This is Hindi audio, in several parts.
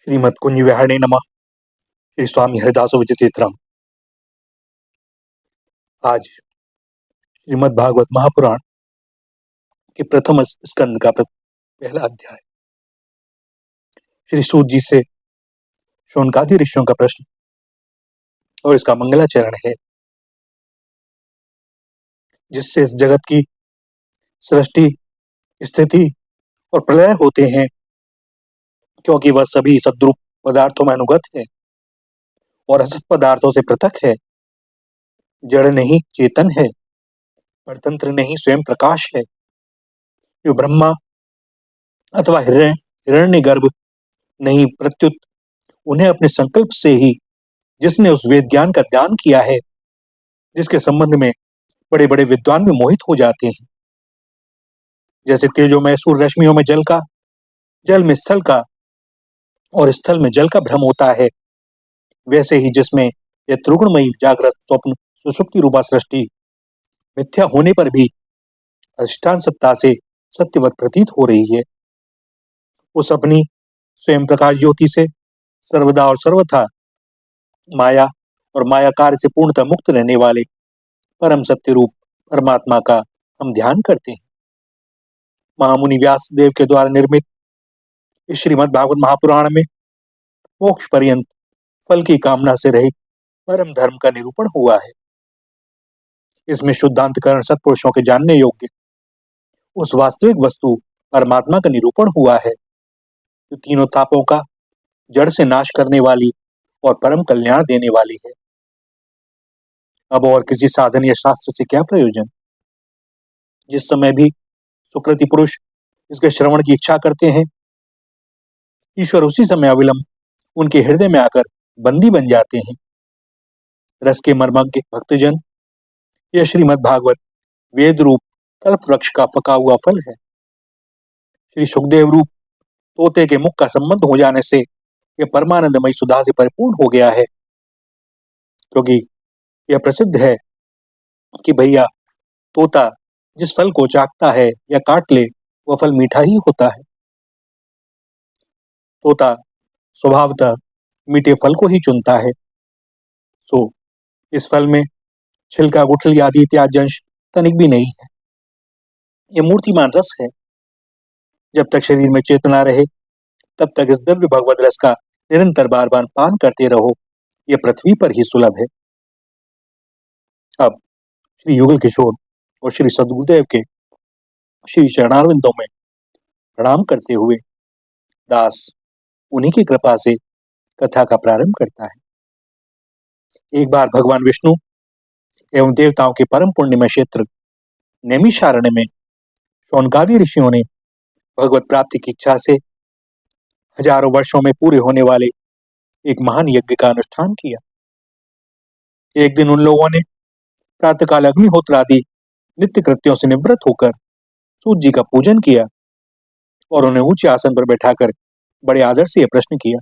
श्रीमद्कुंज विहारिणे नमः। श्री स्वामी हरिदास विचित्रम। आज श्रीमद् भागवत महापुराण के प्रथम स्कंद का पहला अध्याय। श्री सूत जी से शौनकादि ऋषियों का प्रश्न और इसका मंगलाचरण है, जिससे इस जगत की सृष्टि, स्थिति और प्रलय होते हैं, क्योंकि वह सभी सद्रूप पदार्थों में अनुगत है और असत पदार्थों से पृथक है। जड़ नहीं चेतन है, परतंत्र नहीं स्वयं प्रकाश है। जो ब्रह्मा अथवा हिरण्यगर्भ नहीं, प्रत्युत उन्हें अपने संकल्प से ही जिसने उस वेद ज्ञान का दान किया है, जिसके संबंध में बड़े बड़े विद्वान भी मोहित हो जाते हैं। जैसे तेजोमय सूर्य रश्मियों में जल का, जल में स्थल का और स्थल में जल का भ्रम होता है, वैसे ही जिसमें यह त्रिगुणमयी जागृत स्वप्न सुषुप्ति रूपा सृष्टि मिथ्या होने पर भी अधिष्ठान सत्ता से सत्यवत प्रतीत हो रही है, उस अपनी स्वयं प्रकाश ज्योति से सर्वदा और सर्वथा माया और माया कार्य से पूर्णतः मुक्त रहने वाले परम सत्य रूप परमात्मा का हम ध्यान करते हैं। महामुनि व्यास देव के द्वारा निर्मित इस श्रीमद् भागवत महापुराण में मोक्ष पर्यंत फल की कामना से रहित परम धर्म का निरूपण हुआ है। इसमें शुद्धांतकरण सत्पुरुषों के जानने योग्य उस वास्तविक वस्तु परमात्मा का निरूपण हुआ है, जो तीनों तापों का जड़ से नाश करने वाली और परम कल्याण देने वाली है। अब और किसी साधन या शास्त्र से क्या प्रयोजन? जिस समय भी सुकृति पुरुष इसके श्रवण की इच्छा करते हैं, ईश्वर उसी समय अविलंब उनके हृदय में आकर बंदी बन जाते हैं। रस के मर्मज्ञ भक्तजन, यह श्रीमद् भागवत वेद रूप कल्प वृक्ष का पका हुआ फल है। श्री सुखदेव रूप तोते के मुख का संबंध हो जाने से यह परमानंदमयी सुधा से परिपूर्ण हो गया है, क्योंकि यह प्रसिद्ध है कि भैया तोता जिस फल को चाखता है या काट ले, वह फल मीठा ही होता है। तोता स्वभावतः मीठे फल को ही चुनता है। सो इस फल में छिलका, गुठली आदि त्याज्य अंश तनिक भी नहीं है। यह मूर्तिमान रस है। जब तक शरीर में चेतना रहे, तब तक इस दिव्य भगवत रस का निरंतर बार बार पान करते रहो। यह पृथ्वी पर ही सुलभ है। अब श्री युगल किशोर और श्री सद्गुरुदेव के श्री चरणारविंदों में प्रणाम करते हुए दास उन्हीं की कृपा से कथा का प्रारंभ करता है। एक बार भगवान विष्णु एवं देवताओं के परम पुण्यमय क्षेत्र नैमिषारण्य में शौनकादि ऋषियों ने भगवत प्राप्ति की इच्छा से हजारों वर्षों में पूरे होने वाले एक महान यज्ञ का अनुष्ठान किया। एक दिन उन लोगों ने प्रातःकाल अग्निहोत्र आदि नित्य कृत्यों से निवृत्त होकर सूत जी का पूजन किया और उन्हें ऊंचे आसन पर बैठाकर बड़े आदर से यह प्रश्न किया।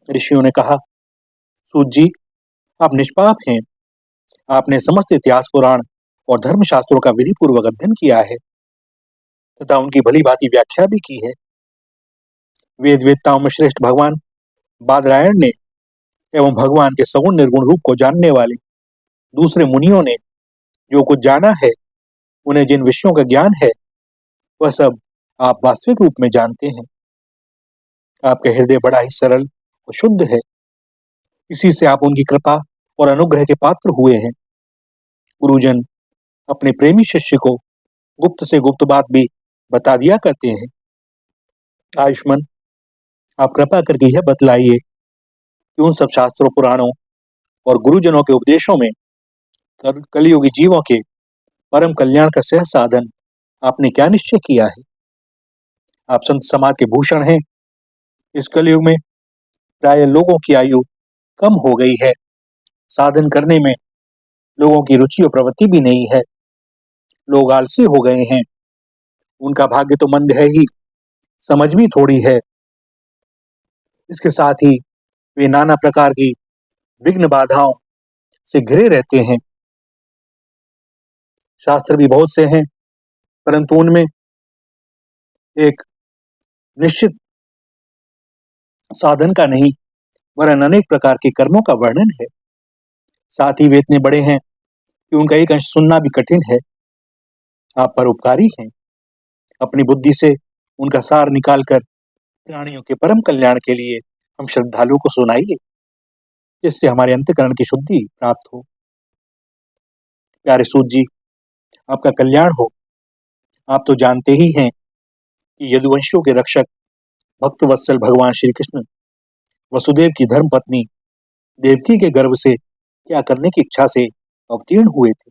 ऋषियों ने कहा, सूत जी, आप निष्पाप हैं। आपने समस्त इतिहास, पुराण और धर्मशास्त्रों का विधि पूर्वक अध्ययन किया है तथा उनकी भली भांति व्याख्या भी की है। वेद वेदताओं में श्रेष्ठ भगवान बादरायण ने एवं भगवान के सगुण निर्गुण रूप को जानने वाले दूसरे मुनियों ने जो कुछ जाना है, उन्हें जिन विषयों का ज्ञान है, वह सब आप वास्तविक रूप में जानते हैं। आपका हृदय बड़ा ही सरल और शुद्ध है। इसी से आप उनकी कृपा और अनुग्रह के पात्र हुए हैं। गुरुजन अपने प्रेमी शिष्य को गुप्त से गुप्त बात भी बता दिया करते हैं। आयुष्मान, आप कृपा करके यह बतलाइए कि उन सब शास्त्रों, पुराणों और गुरुजनों के उपदेशों में कलियुगी जीवों के परम कल्याण का सह साधन आपने क्या निश्चय किया है? आप संत समाज के भूषण हैं। इस कलयुग में प्राय लोगों की आयु कम हो गई है। साधन करने में लोगों की रुचि और प्रवृत्ति भी नहीं है। लोग आलसी हो गए हैं। उनका भाग्य तो मंद है ही, समझ भी थोड़ी है। इसके साथ ही वे नाना प्रकार की विघ्न बाधाओं से घिरे रहते हैं। शास्त्र भी बहुत से हैं, परंतु उनमें एक निश्चित साधन का नहीं वरन अनेक प्रकार के कर्मों का वर्णन है। साथ ही वे इतने बड़े हैं कि उनका एक अंश सुनना भी कठिन है। आप परोपकारी हैं। अपनी बुद्धि से उनका सार निकालकर प्राणियों के परम कल्याण के लिए हम श्रद्धालुओं को सुनाइए, जिससे हमारे अंतःकरण की शुद्धि प्राप्त हो। प्यारे सूत जी, आपका कल्याण हो। आप तो जानते ही हैं कि यदुवंशियों के रक्षक भक्त वत्सल भगवान श्री कृष्ण वसुदेव की धर्म पत्नी देवकी के गर्भ से क्या करने की इच्छा से अवतीर्ण हुए थे।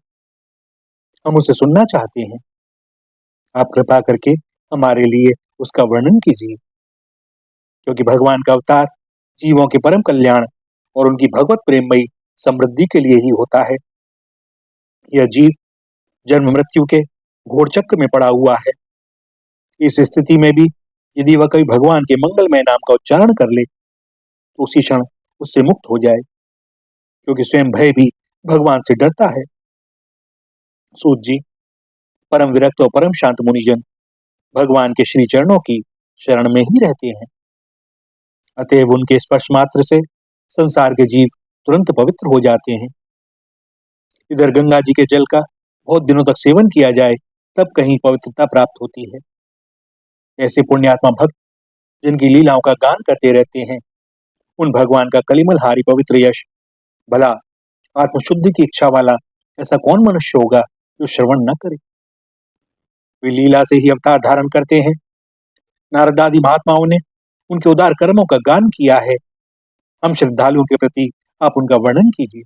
हम उसे सुनना चाहते हैं। आप कृपा करके हमारे लिए उसका वर्णन कीजिए, क्योंकि भगवान का अवतार जीवों के परम कल्याण और उनकी भगवत प्रेममयी समृद्धि के लिए ही होता है। यह जीव जन्म मृत्यु के घोर चक्र में पड़ा हुआ है। इस स्थिति में भी यदि वह कभी भगवान के मंगलमय नाम का उच्चारण कर ले तो उसी क्षण उससे मुक्त हो जाए, क्योंकि स्वयं भय भी भगवान से डरता है। सूत जी, परम विरक्त और परम शांत मुनिजन भगवान के श्री चरणों की शरण में ही रहते हैं। अतएव उनके स्पर्श मात्र से संसार के जीव तुरंत पवित्र हो जाते हैं। इधर गंगा जी के जल का बहुत दिनों तक सेवन किया जाए तब कहीं पवित्रता प्राप्त होती है। ऐसे पुण्यात्मा भक्त जिनकी लीलाओं का गान करते रहते हैं, उन भगवान का कलिमलहारी पवित्र यश, भला आत्मशुद्धि की इच्छा वाला ऐसा कौन मनुष्य होगा जो श्रवण न करे। वे लीला से ही अवतार धारण करते हैं। नारद आदि महात्माओं ने उनके उदार कर्मों का गान किया है। हम श्रद्धालुओं के प्रति आप उनका वर्णन कीजिए।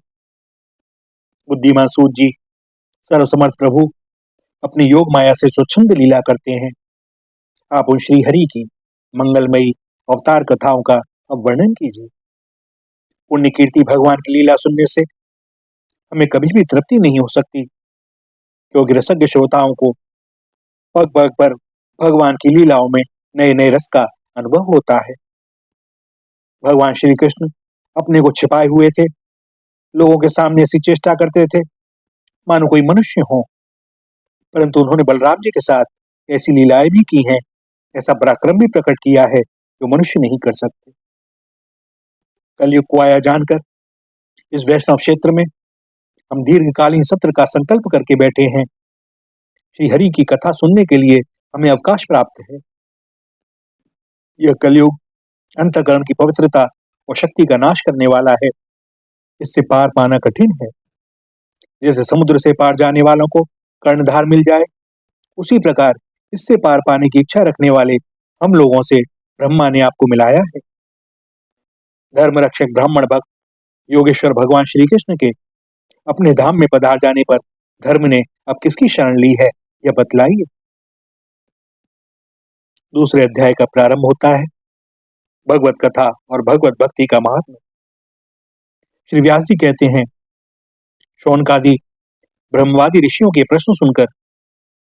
बुद्धिमान सूत जी, सर्वसमर्थ प्रभु अपनी योग माया से स्वच्छंद लीला करते हैं। आप उन श्री हरि की मंगलमयी अवतार कथाओं का अब वर्णन कीजिए। पुण्य कीर्ति भगवान की लीला सुनने से हमें कभी भी तृप्ति नहीं हो सकती, क्योंकि रसज्ञ श्रोताओं को पग पग पर भगवान की लीलाओं में नए नए रस का अनुभव होता है। भगवान श्री कृष्ण अपने को छिपाए हुए थे। लोगों के सामने ऐसी चेष्टा करते थे मानो कोई मनुष्य हो, परंतु उन्होंने बलराम जी के साथ ऐसी लीलाएं भी की हैं, ऐसा पराक्रम भी प्रकट किया है जो मनुष्य नहीं कर सकते। कलयुग को आया जानकर इस वैष्णव क्षेत्र में हम दीर्घकालीन सत्र का संकल्प करके बैठे हैं। श्री हरि की कथा सुनने के लिए हमें अवकाश प्राप्त है। यह कलयुग अंतःकरण की पवित्रता और शक्ति का नाश करने वाला है। इससे पार पाना कठिन है। जैसे समुद्र से पार जाने वालों को कर्णधार मिल जाए, उसी प्रकार इससे पार पाने की इच्छा रखने वाले हम लोगों से ब्रह्मा ने आपको मिलाया है। धर्म रक्षक ब्राह्मण भक्त योगेश्वर भगवान श्री कृष्ण के अपने धाम में पधार जाने पर धर्म ने अब किसकी शरण ली है, यह बतलाइए। दूसरे अध्याय का प्रारंभ होता है भगवत कथा और भगवत भक्ति का महात्म्य। श्री व्यास जी कहते हैं, शौनकादि ब्रह्मवादी ऋषियों के प्रश्न सुनकर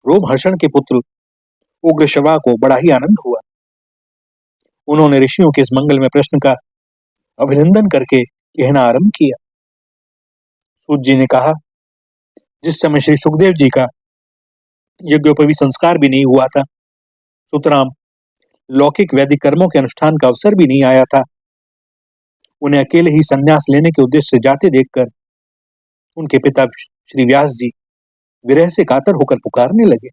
रोमहर्षण के पुत्र उग्रश्रवा को बड़ा ही आनंद हुआ। उन्होंने ऋषियों के इस मंगलमय प्रश्न का अभिनंदन करके कहना आरंभ किया। सूत जी ने कहा, जिस समय श्री सुखदेव जी का यज्ञोपवी संस्कार भी नहीं हुआ था, सुतराम लौकिक वैदिक कर्मों के अनुष्ठान का अवसर भी नहीं आया था, उन्हें अकेले ही संन्यास लेने के उद्देश्य से जाते देखकर उनके पिता श्री व्यास जी विरह से कातर होकर पुकारने लगे,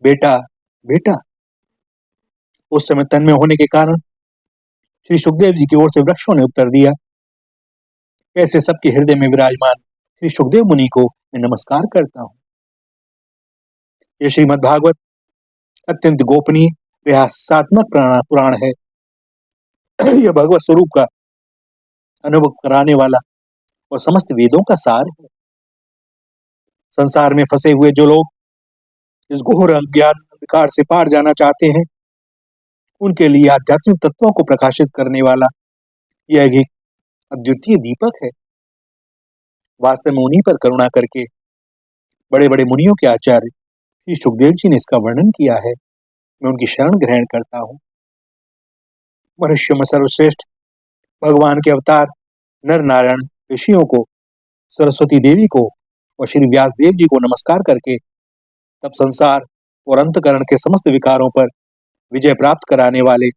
बेटा बेटा। उस समय तन्मय होने के कारण श्री सुखदेव जी की ओर से वृक्षों ने उत्तर दिया, ऐसे सबके हृदय में विराजमान श्री सुखदेव मुनि को मैं नमस्कार करता हूँ। यह श्रीमद् भागवत अत्यंत गोपनीय रहस्यात्मक पुराण है। यह भगवत स्वरूप का अनुभव कराने वाला और समस्त वेदों का सार है। संसार में फंसे हुए जो लोग इस घोर अज्ञान अंधकार से पार जाना चाहते हैं, उनके लिए आध्यात्मिक तत्वों को प्रकाशित करने वाला यह एक अद्वितीय दीपक है। वास्तव में उन्हीं पर करुणा करके बड़े बड़े मुनियों के आचार्य श्री सुखदेव जी ने इसका वर्णन किया है। मैं उनकी शरण ग्रहण करता हूँ। मनुष्य में सर्वश्रेष्ठ भगवान के अवतार नर नारायण ऋषियों को, सरस्वती देवी को और श्री व्यास देव जी को नमस्कार करके तब संसार और अंतकरण के समस्त विकारों पर विजय प्राप्त कराने वाले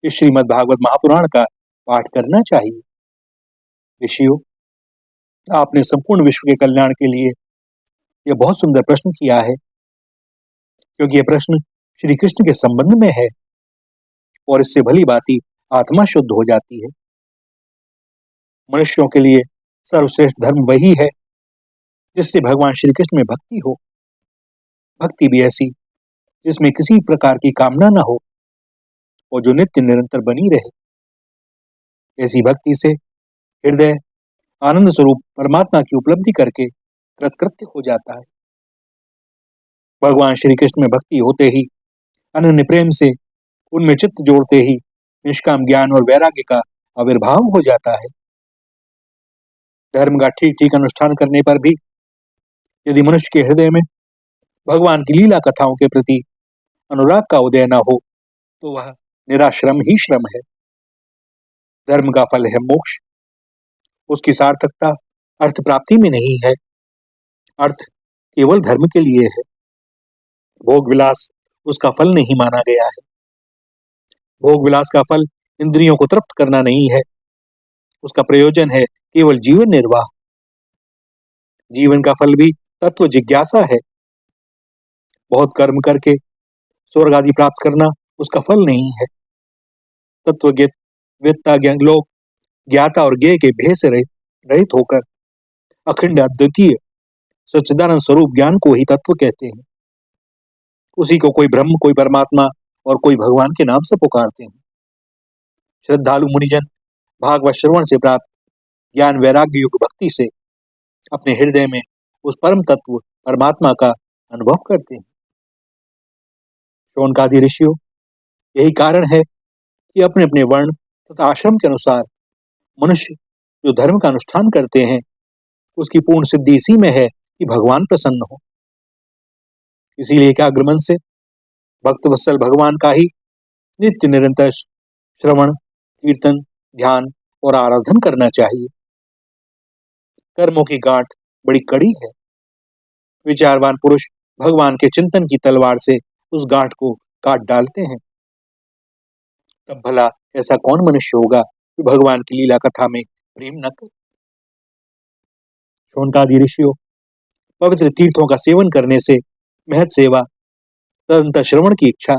इस श्रीमद् भागवत महापुराण का पाठ करना चाहिए। ऋषियों, आपने संपूर्ण विश्व के कल्याण के लिए यह बहुत सुंदर प्रश्न किया है, क्योंकि यह प्रश्न श्री कृष्ण के संबंध में है और इससे भली भांति आत्मा शुद्ध हो जाती है। मनुष्यों के लिए सर्वश्रेष्ठ धर्म वही है जिससे भगवान श्री कृष्ण में भक्ति हो, भक्ति भी ऐसी जिसमें किसी प्रकार की कामना न हो और जो नित्य निरंतर बनी रहे। ऐसी भक्ति से हृदय आनंद स्वरूप परमात्मा की उपलब्धि करके कृतकृत्य हो जाता है। भगवान श्री कृष्ण में भक्ति होते ही, अनन्य प्रेम से उनमें चित्त जोड़ते ही निष्काम ज्ञान और वैराग्य का आविर्भाव हो जाता है। धर्म का ठीक ठीक अनुष्ठान करने पर भी यदि मनुष्य के हृदय में भगवान की लीला कथाओं के प्रति अनुराग का उदय न हो तो वह निराश्रम ही श्रम है। धर्म का फल है मोक्ष। उसकी सार्थकता अर्थ प्राप्ति में नहीं है। अर्थ केवल धर्म के लिए है। भोग विलास उसका फल नहीं माना गया है। भोग विलास का फल इंद्रियों को तृप्त करना नहीं है। उसका प्रयोजन है केवल जीवन निर्वाह। जीवन का फल भी तत्व जिज्ञासा है। बहुत कर्म करके स्वर्ग आदि प्राप्त करना उसका फल नहीं है। तत्ववेत्ता ज्ञान लोग ज्ञाता और ज्ञेय के भेद से रहित होकर अखंड अद्वितीय सच्चिदानंद स्वरूप ज्ञान को ही तत्व कहते हैं। उसी को कोई ब्रह्म, कोई परमात्मा और कोई भगवान के नाम से पुकारते हैं। श्रद्धालु मुनिजन भागवत श्रवण से प्राप्त ज्ञान वैराग्य युक्त भक्ति से अपने हृदय में उस परम तत्व परमात्मा का अनुभव करते हैं। शौनकादि ऋषियों, यही कारण है कि अपने अपने वर्ण तथा आश्रम के अनुसार मनुष्य जो धर्म का अनुष्ठान करते हैं उसकी पूर्ण सिद्धि इसी में है कि भगवान प्रसन्न हो। इसीलिए एकाग्र मन से भक्त वत्सल भगवान का ही नित्य निरंतर श्रवण, कीर्तन, ध्यान और आराधन करना चाहिए। कर्मों की गांठ बड़ी कड़ी है। विचारवान पुरुष भगवान के चिंतन की तलवार से उस गांठ को काट डालते हैं। तब भला ऐसा कौन मनुष्य होगा जो भगवान की लीला कथा में प्रेम न करे। शौनकादि ऋषियों, पवित्र तीर्थों का सेवन करने से महत सेवा, तदंतर श्रवण की इच्छा,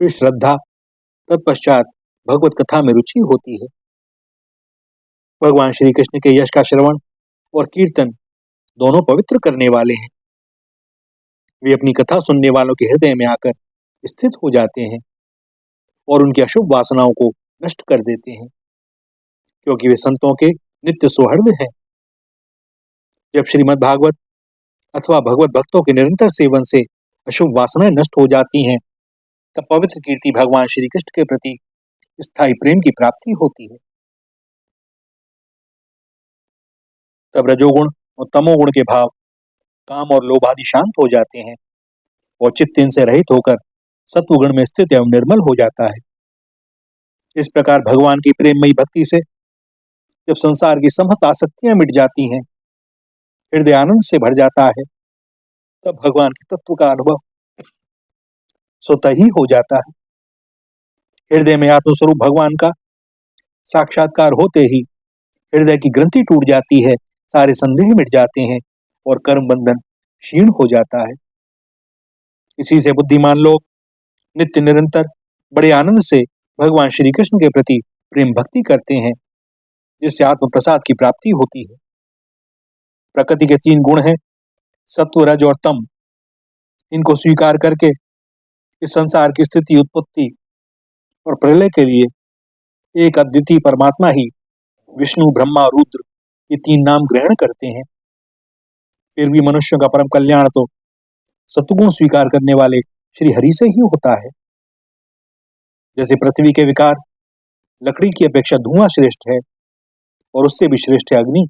फिर श्रद्धा, तत्पश्चात भगवत कथा में रुचि होती है। भगवान श्री कृष्ण के यश का श्रवण और कीर्तन दोनों पवित्र करने वाले हैं। वे अपनी कथा सुनने वालों के हृदय में आकर स्थित हो जाते हैं और उनकी अशुभ वासनाओं को नष्ट कर देते हैं, क्योंकि वे संतों के नित्य सुहृद हैं। जब श्रीमद् भागवत अथवा भगवत भक्तों के निरंतर सेवन से अशुभ वासनाएं नष्ट हो जाती हैं, तब पवित्र कीर्ति भगवान श्री कृष्ण के प्रति स्थायी प्रेम की प्राप्ति होती है। तब रजोगुण और तमोगुण के भाव, काम और लोभ आदि शांत हो जाते हैं और चित्त इनसे रहित होकर सत्वगुण में स्थित एवं निर्मल हो जाता है। इस प्रकार भगवान की प्रेममयी भक्ति से जब संसार की समस्त आसक्तियां मिट जाती हैं, हृदय आनंद से भर जाता है, तब भगवान के तत्व का अनुभव स्वतः ही हो जाता है। हृदय में आत्मस्वरूप भगवान का साक्षात्कार होते ही हृदय की ग्रंथि टूट जाती है, सारे संदेह मिट जाते हैं और कर्म बंधन क्षीण हो जाता है। इसी से बुद्धिमान लोग नित्य निरंतर बड़े आनंद से भगवान श्री कृष्ण के प्रति प्रेम भक्ति करते हैं, जिससे आत्म प्रसाद की प्राप्ति होती है। प्रकृति के 3 गुण हैं, सत्व, रज और तम। इनको स्वीकार करके इस संसार की स्थिति, उत्पत्ति और प्रलय के लिए एक अद्वितीय परमात्मा ही विष्णु, ब्रह्मा और रुद्र ये 3 नाम ग्रहण करते हैं। फिर भी मनुष्यों का परम कल्याण तो सत्वगुण स्वीकार करने वाले श्री हरि से ही होता है। जैसे पृथ्वी के विकार लकड़ी की अपेक्षा धुआं श्रेष्ठ है और उससे भी श्रेष्ठ है अग्नि,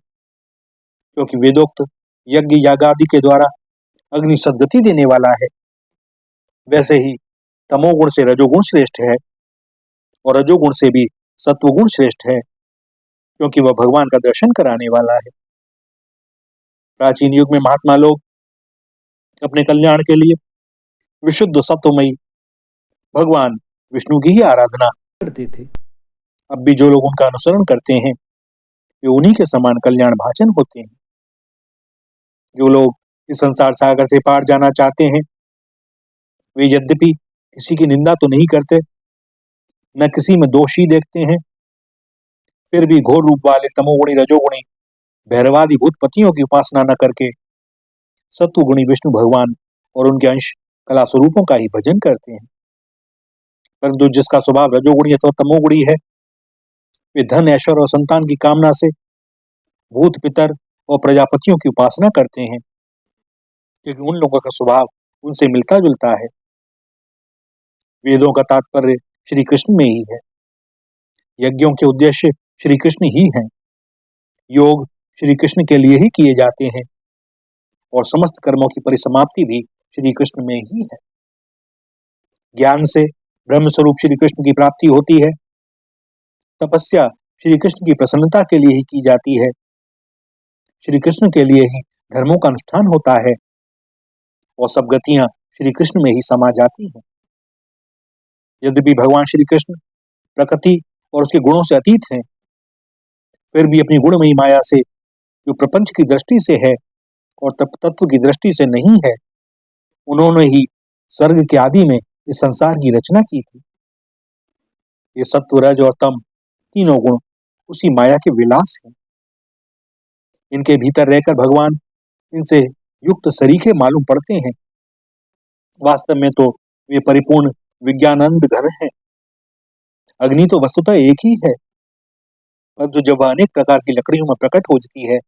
क्योंकि वेदोक्त यज्ञ याग आदि के द्वारा अग्नि सद्गति देने वाला है। वैसे ही तमोगुण से रजोगुण श्रेष्ठ है और रजोगुण से भी सत्वगुण श्रेष्ठ है, क्योंकि वह भगवान का दर्शन कराने वाला है। प्राचीन युग में महात्मा लोग अपने कल्याण के लिए विशुद्ध सत्वमयी भगवान विष्णु की ही आराधना करते थे। अब भी जो लोग उनका अनुसरण करते हैं वे उन्हीं के समान कल्याण भाजन होते हैं। जो लोग इस संसार सागर से पार जाना चाहते हैं वे यद्यपि किसी की निंदा तो नहीं करते, न किसी में दोषी देखते हैं, फिर भी घोर रूप वाले तमोगुणी रजोगुणी भैरवादि भूतपतियों की उपासना न करके सत्वगुणी विष्णु भगवान और उनके अंश कला स्वरूपों का ही भजन करते हैं। परंतु जिसका स्वभाव रजोगुणी अथवा तमोगुणी है वे धन ऐश्वर्य और संतान की कामना से भूत पितर और प्रजापतियों की उपासना करते हैं, क्योंकि उन लोगों का स्वभाव उनसे मिलता जुलता है। वेदों का तात्पर्य श्री कृष्ण में ही है, यज्ञों के उद्देश्य श्री कृष्ण ही हैं, योग श्री कृष्ण के लिए ही किए जाते हैं और समस्त कर्मों की परिसमाप्ति भी श्री कृष्ण में ही है। ज्ञान से ब्रह्म स्वरूप श्री कृष्ण की प्राप्ति होती है, तपस्या श्री कृष्ण की प्रसन्नता के लिए ही की जाती है, श्री कृष्ण के लिए ही धर्मों का अनुष्ठान होता है और सब गतियां श्री कृष्ण में ही समा जाती हैं। यद्यपि भगवान श्री कृष्ण प्रकृति और उसके गुणों से अतीत हैं, फिर भी अपनी गुणमयी माया से जो प्रपंच की दृष्टि से है और तत्व की दृष्टि से नहीं है, उन्होंने ही सर्ग के आदि में इस संसार की रचना की थी। ये सत्व रज और तम तीनों गुण उसी माया के विलास हैं। इनके भीतर रहकर भगवान इनसे युक्त सरीखे मालूम पड़ते हैं। वास्तव में तो वे परिपूर्ण विज्ञानंद घन हैं। अग्नि तो वस्तुतः एक ही है, परंतु जब वह अनेक प्रकार की लकड़ियों में प्रकट हो जाती है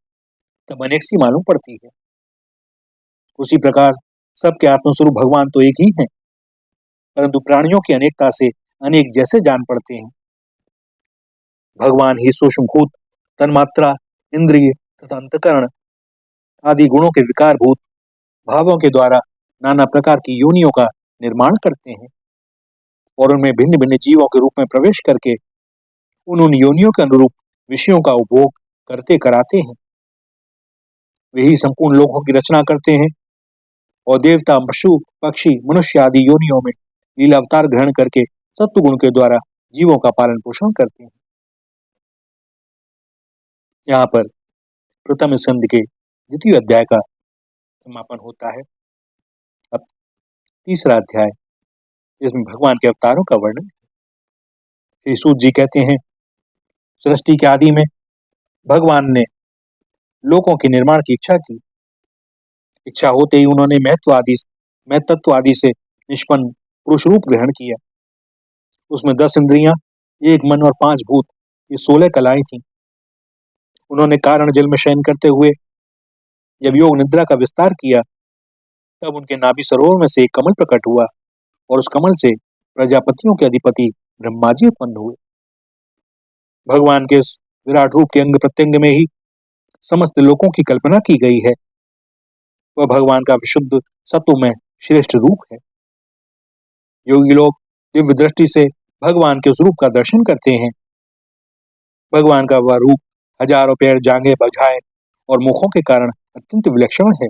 तब अनेक सी मालूम पड़ती है। उसी प्रकार सबके आत्मस्वरूप भगवान तो एक ही हैं, परंतु प्राणियों की अनेकता से अनेक जैसे जान पड़ते हैं। भगवान ही सूक्ष्म भूत, तन्मात्रा, इंद्रिय तथा अंतकरण आदि गुणों के विकार भूत भावों के द्वारा नाना प्रकार की योनियों का निर्माण करते हैं और उनमें भिन्न भिन्न जीवों के रूप में प्रवेश करके उन योनियों के अनुरूप विषयों का उपभोग करते कराते हैं। वे ही संपूर्ण लोकों की रचना करते हैं और देवता, पशु, पक्षी, मनुष्य आदि योनियों में लीला अवतार ग्रहण करके सत्व गुण के द्वारा जीवों का पालन पोषण करते हैं। यहाँ पर प्रथम स्कंद के द्वितीय अध्याय का समापन होता है। अब तीसरा अध्याय, इसमें भगवान के अवतारों का वर्णन। श्री सूत जी कहते हैं, सृष्टि के आदि में भगवान ने लोकों के निर्माण की इच्छा की। इच्छा होते ही उन्होंने महत्त्व आदि से निष्पन्न पुरुष रूप ग्रहण किया। उसमें 10 इंद्रियां, 1 मन और 5 भूत, ये 16 कलाएं थीं। उन्होंने कारण जल में शयन करते हुए जब योग निद्रा का विस्तार किया तब उनके नाभि सरोवर में से एक कमल प्रकट हुआ और उस कमल से प्रजापतियों के अधिपति ब्रह्मा जी उत्पन्न हुए। भगवान के विराट रूप के अंग प्रत्यंग में ही समस्त लोकों की कल्पना की गई है। वह भगवान का विशुद्ध सत्व में श्रेष्ठ रूप है। योगी लोग दिव्य दृष्टि से भगवान के उस रूप का दर्शन करते हैं। भगवान का वह रूप हजारों पैर, जांघें, भुजाएं और मुखों के कारण अत्यंत विलक्षण है।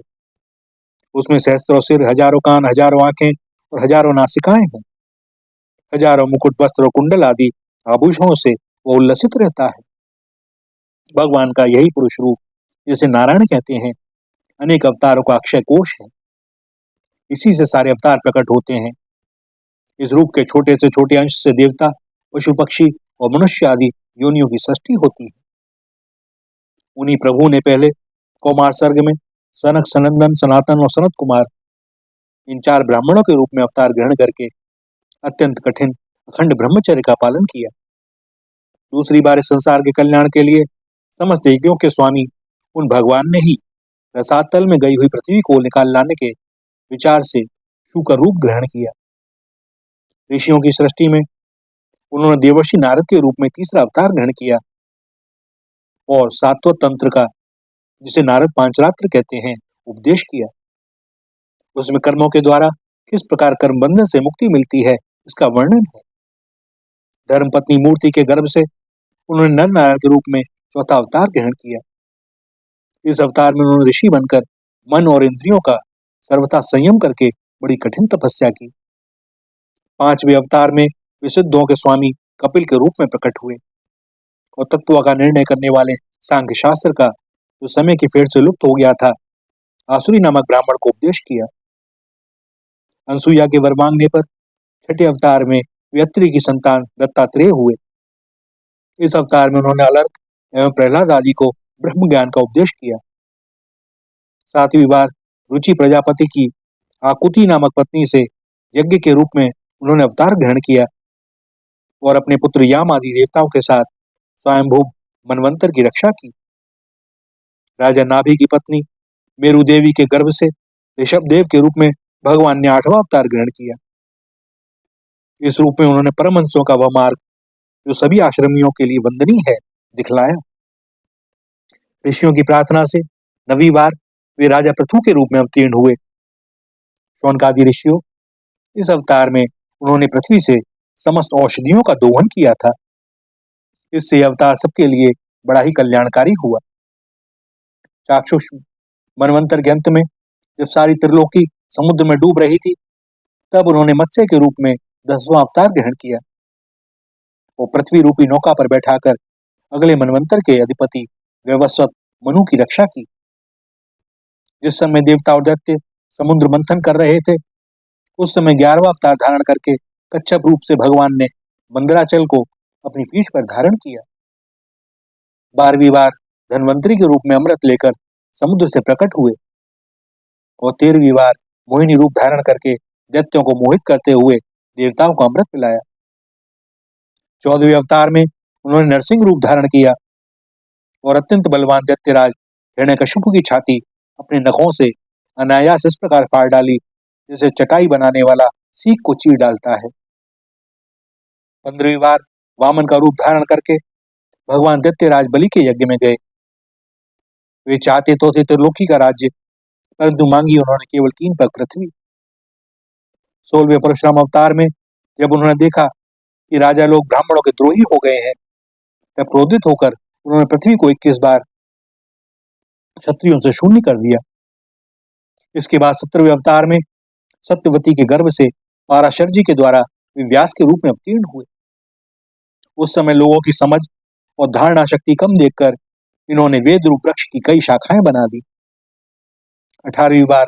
उसमें सहस्त्रों सिर, हजारों कान, हजारों आंखें और हजारों नासिकाएं हैं। हजारों मुकुट, वस्त्र और कुंडल आदि आभूषणों से वो उल्लसित रहता है। भगवान का यही पुरुष रूप, जिसे नारायण कहते हैं, अनेक अवतारों का अक्षय कोश है। इसी से सारे अवतार प्रकट होते हैं। इस रूप के छोटे से छोटे अंश से देवता, पशु, पक्षी और मनुष्य आदि योनियों की सृष्टि होती है। उन्हीं प्रभु ने पहले कौमार सर्ग में सनक, सनंदन, सनातन और सनत कुमार इन 4 ब्राह्मणों के रूप में अवतार ग्रहण करके अत्यंत कठिन अखंड ब्रह्मचर्य का पालन किया। दूसरी बार इस संसार के कल्याण के लिए समस्त यज्ञों के स्वामी उन भगवान ने ही रसातल में गई हुई पृथ्वी को निकाल लाने के विचार से शिव का रूप ग्रहण किया। ऋषियों की सृष्टि में उन्होंने देवर्षि नारद के रूप में तीसरा अवतार ग्रहण किया और सात्वत तंत्र का, जिसे नारद पांचरात्र कहते हैं, उपदेश किया। उसमें कर्मों के द्वारा किस प्रकार कर्म बंधन से मुक्ति मिलती है इसका वर्णन है। धर्मपत्नी मूर्ति के गर्भ से उन्होंने नर नारायण के रूप में चौथा अवतार ग्रहण किया। इस अवतार में उन्होंने ऋषि बनकर मन और इंद्रियों का सर्वथा संयम करके बड़ी कठिन तपस्या की। 5वें अवतार में वे सिद्धों के स्वामी कपिल के रूप में प्रकट हुए और तत्व का निर्णय करने वाले सांख्य शास्त्र का, जो समय की फेर से लुप्त हो गया था, आसुरी नामक ब्राह्मण को उपदेश किया। अनसुईया के वर मांगने पर छठे अवतार में वे अत्रि की संतान दत्तात्रेय हुए। इस अवतार में उन्होंने अलर्क एवं प्रहलाद आदि को ब्रह्म ज्ञान का उपदेश किया। सातवीं बार रुचि प्रजापति की आकुति नामक पत्नी से यज्ञ के रूप में उन्होंने अवतार ग्रहण किया और अपने पुत्र याम आदि देवताओं के साथ स्वयंभू मनवंतर की रक्षा की। राजा नाभि की पत्नी मेरु देवी के गर्भ से ऋषभ देव के रूप में भगवान ने 8वां अवतार ग्रहण किया। इस रूप में उन्होंने परमहंसों का वह मार्ग, जो सभी आश्रमियों के लिए वंदनीय है, दिखलाया। ऋषियों की प्रार्थना से 9वीं बार वे राजा पृथु के रूप में अवतीर्ण हुए। शौनकादि ऋषियों, इस अवतार में उन्होंने पृथ्वी से समस्त औषधियों का दोहन किया था। इससे अवतार सबके लिए बड़ा ही कल्याणकारी हुआ। चाक्षुष मनवंतर के अंत में जब सारी त्रिलोकी समुद्र में डूब रही थी, तब उन्होंने मत्स्य के रूप में 10वां अवतार ग्रहण किया। वो पृथ्वी रूपी नौका पर बैठाकर अगले मनवंतर के अधिपति वैवस्वत मनु की रक्षा की। जिस समय देवता और दैत्य समुद्र मंथन कर रहे थे, उस समय 11वां अवतार धारण करके कच्छप रूप से भगवान ने मंदराचल को अपनी पीठ पर धारण किया। 12वीं बार धनवंतरी के रूप में अमृत लेकर समुद्र से प्रकट हुए और 13वीं बार मोहिनी रूप धारण करके दैत्यों को मोहित करते हुए देवताओं को अमृत पिलाया। 14वें अवतार में उन्होंने नरसिंह रूप धारण किया और अत्यंत बलवान दैत्यराज हिरण्यकशिपु की छाती अपने नखों से अनायास इस प्रकार फाड़ डाली, जैसे चटाई बनाने वाला सीख को चीर डालता है। 15वीं बार वामन का रूप धारण करके भगवान दैत्यराज बलि के यज्ञ में गए। वे चाहते तो थे त्रिलोकी का राज्य, परंतु मांगी उन्होंने केवल 3 पग पृथ्वी। 16वें परशुराम अवतार में जब उन्होंने देखा कि राजा लोग ब्राह्मणों के द्रोही हो गए हैं, तब क्रोधित होकर उन्होंने पृथ्वी को 21 बार क्षत्रियों से शून्य कर दिया। इसके बाद 17वें अवतार में सत्यवती के गर्भ से पाराशर जी के द्वारा वे व्यास के रूप में अवतीर्ण हुए। उस समय लोगों की समझ और धारणा शक्ति कम देखकर इन्होंने वेद रूप वृक्ष की कई शाखाएं बना दी। 18वीं बार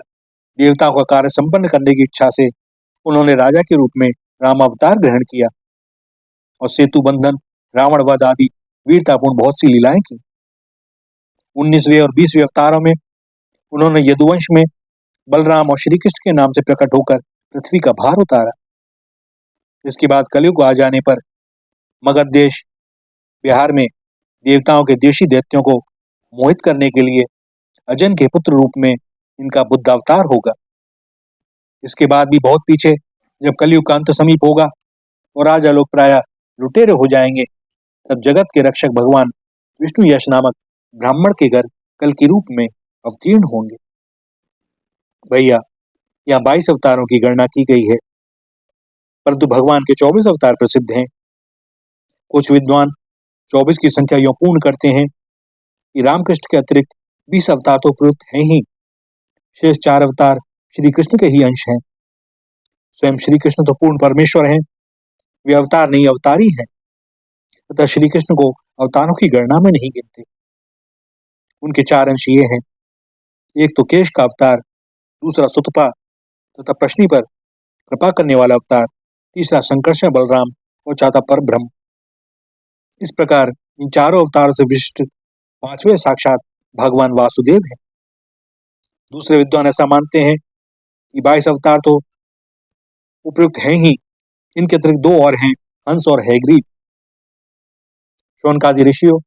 देवताओं का कार्य संपन्न करने की इच्छा से उन्होंने राजा के रूप में राम अवतार ग्रहण किया और सेतु बंधन, रावण वध आदि वीरतापूर्ण बहुत सी लीलाएं की। 19वें और 20वें अवतारों में उन्होंने यदुवंश में बलराम और श्री कृष्ण के नाम से प्रकट होकर पृथ्वी का भार उतारा। इसके बाद कलयुग आ जाने पर मगध देश बिहार में देवताओं के देशी दैत्यों को मोहित करने के लिए अजन के पुत्र रूप में इनका बुद्ध अवतार होगा। इसके बाद भी बहुत पीछे जब कलयुग का अंत समीप होगा और राजा लोग प्रायः लुटेरे हो जाएंगे, तब जगत के रक्षक भगवान विष्णु यश नामक ब्राह्मण के घर कल के रूप में अवतीर्ण होंगे। भैया, यहाँ 22 अवतारों की गणना की गई है, परंतु भगवान के 24 अवतार प्रसिद्ध हैं। कुछ विद्वान 24 की संख्या यूं पूर्ण करते हैं कि रामकृष्ण के अतिरिक्त 20 अवतार तो प्रयुक्त हैं ही, शेष 4 अवतार श्री कृष्ण के ही अंश हैं। स्वयं श्री कृष्ण तो पूर्ण परमेश्वर हैं, वे अवतार नहीं अवतारी हैं, तथा श्री कृष्ण को अवतारों की गणना में नहीं गिनते। उनके 4 अंश ये हैं, एक तो केश का अवतार, दूसरा सुतपा तथा प्रश्नि पर कृपा करने वाला अवतार, तीसरा संकर्षण बलराम और चौथा पर ब्रह्म। इस प्रकार इन चारों अवतारों से विशिष्ट 5वें साक्षात भगवान वासुदेव हैं। दूसरे विद्वान ऐसा मानते हैं कि 22 अवतार तो उपयुक्त हैं ही, इनके अतिरिक्त 2 और हैं, हंस और हैग्रीव। शौनकादि ऋषियों,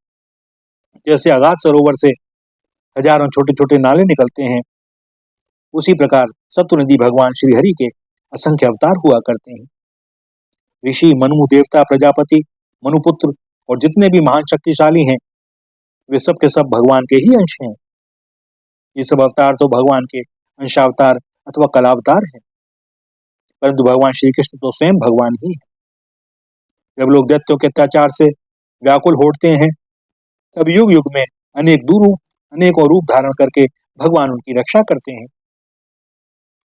जैसे अगाध सरोवर से हजारों छोटे छोटे नाले निकलते हैं, उसी प्रकार सत्वनिधि भगवान श्री हरि के असंख्य अवतार हुआ करते हैं। ऋषि, मनु, देवता, प्रजापति, मनुपुत्र और जितने भी महान शक्तिशाली हैं, वे सब के सब भगवान के ही अंश हैं। ये सब अवतार तो भगवान के अंशावतार अथवा कलावतार हैं, परंतु भगवान श्री कृष्ण तो स्वयं भगवान ही है। जब लोग दैत्यों के अत्याचार से व्याकुल होते हैं, तब युग युग में अनेकों रूप धारण करके भगवान उनकी रक्षा करते हैं।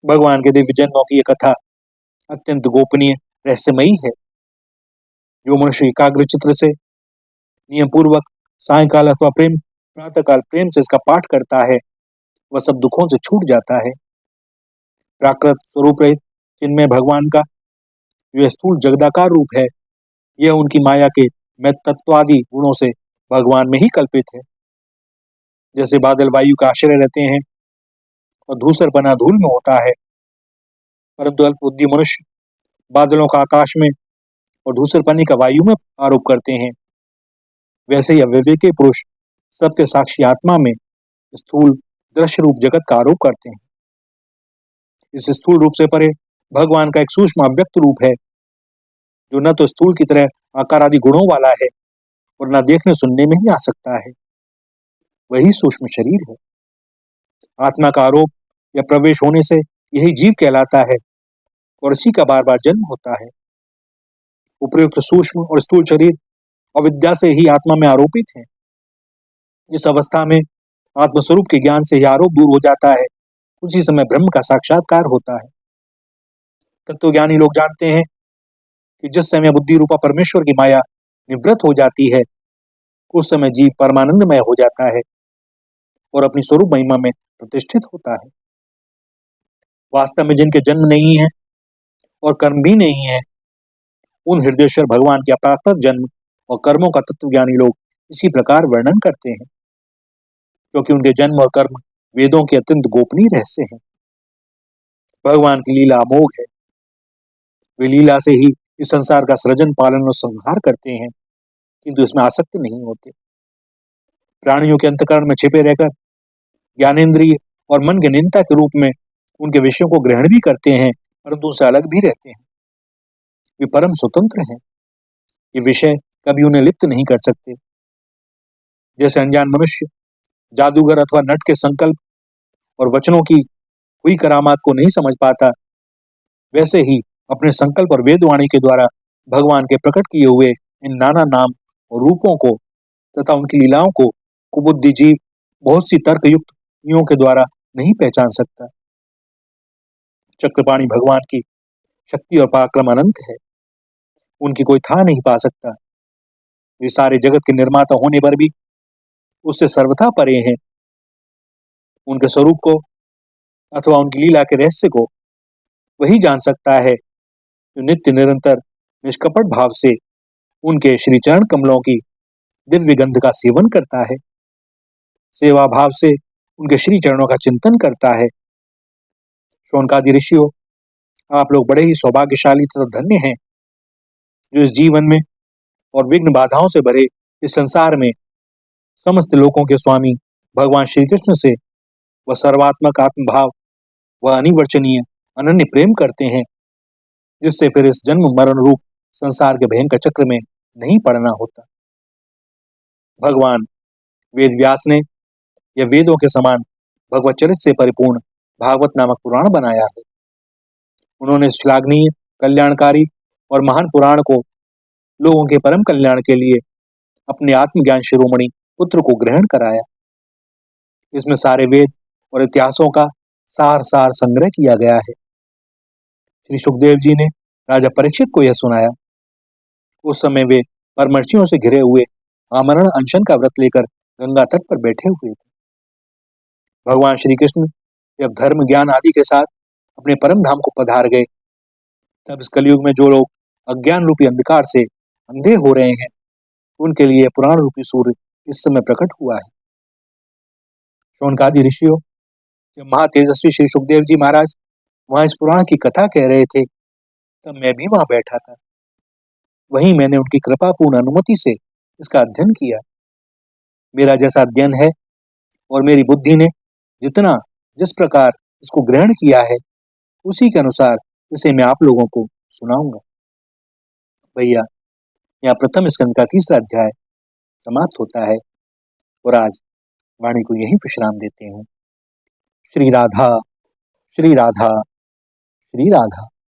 भगवान के दिव्य जन्मों की यह कथा अत्यंत गोपनीय रहस्यमयी है। जो मनुष्य एकाग्र चित्र से नियम पूर्वक सायकाल अथवा प्रातःकाल प्रेम से इसका पाठ करता है, वह सब दुखों से छूट जाता है। प्राकृत स्वरूप रहित चिन्मय भगवान का जो स्थूल जगदाकार रूप है, यह उनकी माया के तत्वादि गुणों से भगवान में ही कल्पित है। जैसे बादल वायु का आश्रय रहते हैं और धूसर बना धूल में होता है, परंतु अल्प बुद्धि मनुष्य बादलों का आकाश में और धूसर पानी का वायु में आरोप करते हैं। वैसे ही अविवेकी पुरुष सबके साक्षी आत्मा में स्थूल दृश्य रूप जगत का आरोप करते हैं। इस स्थूल रूप से परे भगवान का एक सूक्ष्म अव्यक्त रूप है, जो न तो स्थूल की तरह आकार आदि गुणों वाला है और न देखने सुनने में ही आ सकता है। वही सूक्ष्म शरीर है। आत्मा का आरोप या प्रवेश होने से यही जीव कहलाता है और इसी का बार बार जन्म होता है। उपयुक्त सूक्ष्म और स्थूल शरीर अविद्या से ही आत्मा में आरोपित है। जिस अवस्था में आत्मस्वरूप के ज्ञान से ही आरोप दूर हो जाता है, उसी समय ब्रह्म का साक्षात्कार होता है। तत्वज्ञानी लोग जानते हैं कि जिस समय बुद्धि रूपा परमेश्वर की माया निवृत्त हो जाती है, उस समय जीव परमानंदमय हो जाता है और अपनी स्वरूप महिमा में प्रतिष्ठित होता है। वास्तव में जिनके जन्म नहीं है और कर्म भी नहीं है, उन हृदयेश्वर भगवान के अपराकृत जन्म और कर्मों का तत्वज्ञानी लोग इसी प्रकार वर्णन करते हैं, क्योंकि उनके जन्म और कर्म वेदों के अत्यंत गोपनीय रहस्य हैं। भगवान की लीला अमोघ है। वे लीला से ही इस संसार का सृजन, पालन और संहार करते हैं, किंतु इसमें आसक्त नहीं होते। प्राणियों के अंतकरण में छिपे रहकर ज्ञानेंद्रिय और मन के नियंता के रूप में उनके विषयों को ग्रहण भी करते हैं, परंतु उनसे अलग भी रहते हैं। वे परम स्वतंत्र हैं। ये विषय कभी उन्हें लिप्त नहीं कर सकते। जैसे अनजान मनुष्य जादूगर अथवा नट के संकल्प और वचनों की हुई करामात को नहीं समझ पाता, वैसे ही अपने संकल्प और वेदवाणी के द्वारा भगवान के प्रकट किए हुए इन नाना नाम और रूपों को तथा उनकी लीलाओं को कुबुद्धि जीव बहुत सी तर्कयुक्त युक्तियों के द्वारा नहीं पहचान सकता। चक्रपाणी भगवान की शक्ति और पराक्रम अनंत है। उनकी कोई था नहीं पा सकता। वे सारे जगत के निर्माता होने पर भी उससे सर्वथा परे हैं। उनके स्वरूप को अथवा उनकी लीला के रहस्य को वही जान सकता है जो नित्य निरंतर निष्कपट भाव से उनके श्री चरण कमलों की दिव्य गंध का सेवन करता है, सेवा भाव से उनके श्री चरणों का चिंतन करता है। शौनकादि ऋषियों, आप लोग बड़े ही सौभाग्यशाली तथा धन्य हैं, जो इस जीवन में और विघ्न बाधाओं से भरे इस संसार में समस्त लोकों के स्वामी भगवान श्री कृष्ण से वह सर्वात्मक आत्मभाव वह अनिवर्चनीय अनन्य प्रेम करते हैं, जिससे फिर इस जन्म मरण रूप संसार के भयंकर चक्र में नहीं पड़ना होता। भगवान वेद व्यास ने यह वेदों के समान भगवत चरित्र से परिपूर्ण भागवत नामक पुराण बनाया है। उन्होंने श्लाघनीय, कल्याणकारी और महान पुराण को लोगों के परम कल्याण के लिए अपने आत्मज्ञान शिरोमणि पुत्र को ग्रहण कराया। इसमें सारे वेद और इतिहासों का सार सार संग्रह किया गया है। श्री सुखदेव जी ने राजा परीक्षित को यह सुनाया। उस समय वे परमर्शियों से घिरे हुए आमरण अनशन का व्रत लेकर गंगा तट पर बैठे हुए थे। भगवान श्री कृष्ण जब धर्म, ज्ञान आदि के साथ अपने परम धाम को पधार गए, तब इस कलयुग में जो लोग अज्ञान रूपी अंधकार से अंधे हो रहे हैं, उनके लिए पुराण रूपी सूर्य इस समय प्रकट हुआ है। शौनकादि ऋषियों, जब महातेजस्वी श्री सुखदेव जी महाराज वहां इस पुराण की कथा कह रहे थे, तब मैं भी वहां बैठा था। वहीं मैंने उनकी कृपापूर्ण अनुमति से इसका अध्ययन किया। मेरा जैसा अध्ययन है और मेरी बुद्धि ने जिस प्रकार इसको ग्रहण किया है, उसी के अनुसार इसे मैं आप लोगों को सुनाऊंगा। भैया, यहाँ प्रथम स्कंद का 3रा अध्याय समाप्त होता है और आज वाणी को यही विश्राम देते हैं। श्री राधा, श्री राधा, श्री राधा।